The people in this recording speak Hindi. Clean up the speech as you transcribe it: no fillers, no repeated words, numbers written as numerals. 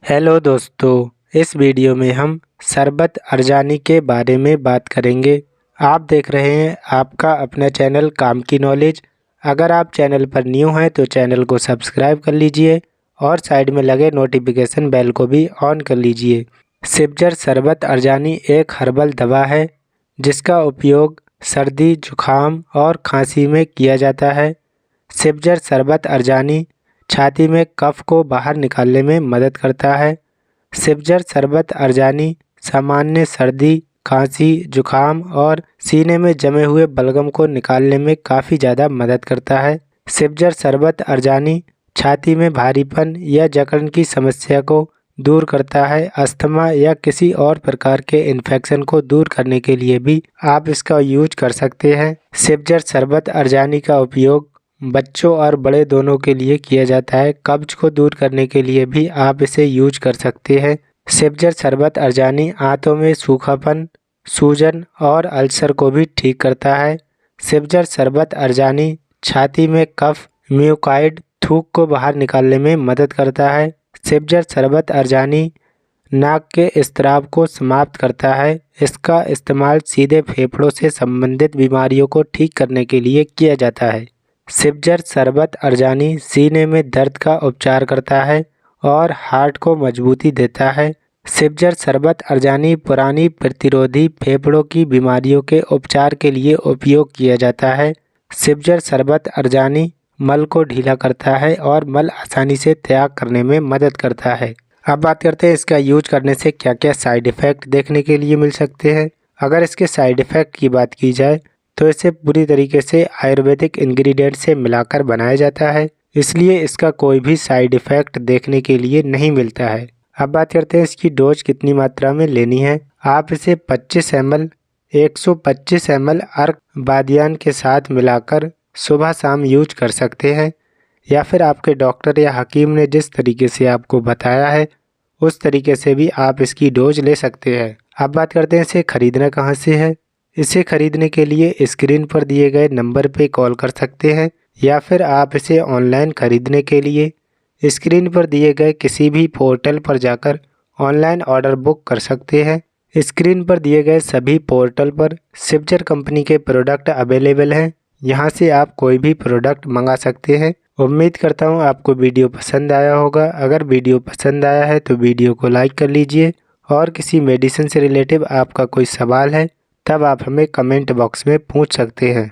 हेलो दोस्तों, इस वीडियो में हम शरबत अरजानी के बारे में बात करेंगे। आप देख रहे हैं आपका अपना चैनल काम की नॉलेज। अगर आप चैनल पर न्यू हैं तो चैनल को सब्सक्राइब कर लीजिए और साइड में लगे नोटिफिकेशन बेल को भी ऑन कर लीजिए। सिबजर शरबत अरजानी एक हर्बल दवा है जिसका उपयोग सर्दी, जुखाम और खांसी में किया जाता है। सिबजर शरबत अरजानी छाती में कफ को बाहर निकालने में मदद करता है। सिबजर शरबत अरजानी सामान्य सर्दी, खांसी, जुखाम और सीने में जमे हुए बलगम को निकालने में काफ़ी ज़्यादा मदद करता है। सिबजर शरबत अरजानी छाती में भारीपन या जकड़न की समस्या को दूर करता है। अस्थमा या किसी और प्रकार के इन्फेक्शन को दूर करने के लिए भी आप इसका यूज कर सकते हैं। सिबजर शरबत अरजानी का उपयोग बच्चों और बड़े दोनों के लिए किया जाता है। कब्ज को दूर करने के लिए भी आप इसे यूज कर सकते हैं। सिबजर शरबत अरजानी आंतों में सूखापन, सूजन और अल्सर को भी ठीक करता है। सिबजर शरबत अरजानी छाती में कफ, म्यूकाइड, थूक को बाहर निकालने में मदद करता है। सिबजर शरबत अरजानी नाक के स्त्राव को समाप्त करता है। इसका इस्तेमाल सीधे फेफड़ों से संबंधित बीमारियों को ठीक करने के लिए किया जाता है। सिबजर शरबत अरजानी सीने में दर्द का उपचार करता है और हार्ट को मजबूती देता है। सिबजर शरबत अरजानी पुरानी प्रतिरोधी फेफड़ों की बीमारियों के उपचार के लिए उपयोग किया जाता है। सिबजर शरबत अरजानी मल को ढीला करता है और मल आसानी से त्याग करने में मदद करता है। अब बात करते हैं इसका यूज करने से क्या क्या साइड इफ़ेक्ट देखने के लिए मिल सकते हैं। अगर इसके साइड इफ़ेक्ट की बात की जाए तो इसे पूरी तरीके से आयुर्वेदिक इंग्रेडिएंट से मिलाकर बनाया जाता है, इसलिए इसका कोई भी साइड इफ़ेक्ट देखने के लिए नहीं मिलता है। अब बात करते हैं इसकी डोज कितनी मात्रा में लेनी है। आप इसे 25 ml 125 ml अर्क बादियान के साथ मिलाकर सुबह शाम यूज कर सकते हैं, या फिर आपके डॉक्टर या हकीम ने जिस तरीके से आपको बताया है उस तरीके से भी आप इसकी डोज ले सकते हैं। अब बात करते हैं इसे खरीदना कहाँ से है। इसे खरीदने के लिए स्क्रीन पर दिए गए नंबर पे कॉल कर सकते हैं, या फिर आप इसे ऑनलाइन खरीदने के लिए स्क्रीन पर दिए गए किसी भी पोर्टल पर जाकर ऑनलाइन ऑर्डर बुक कर सकते हैं। स्क्रीन पर दिए गए सभी पोर्टल पर सिबजर कंपनी के प्रोडक्ट अवेलेबल हैं, यहाँ से आप कोई भी प्रोडक्ट मंगा सकते हैं। उम्मीद करता हूँ आपको वीडियो पसंद आया होगा। अगर वीडियो पसंद आया है तो वीडियो को लाइक कर लीजिए, और किसी मेडिसिन से रिलेटिव आपका कोई सवाल है तब आप हमें कमेंट बॉक्स में पूछ सकते हैं।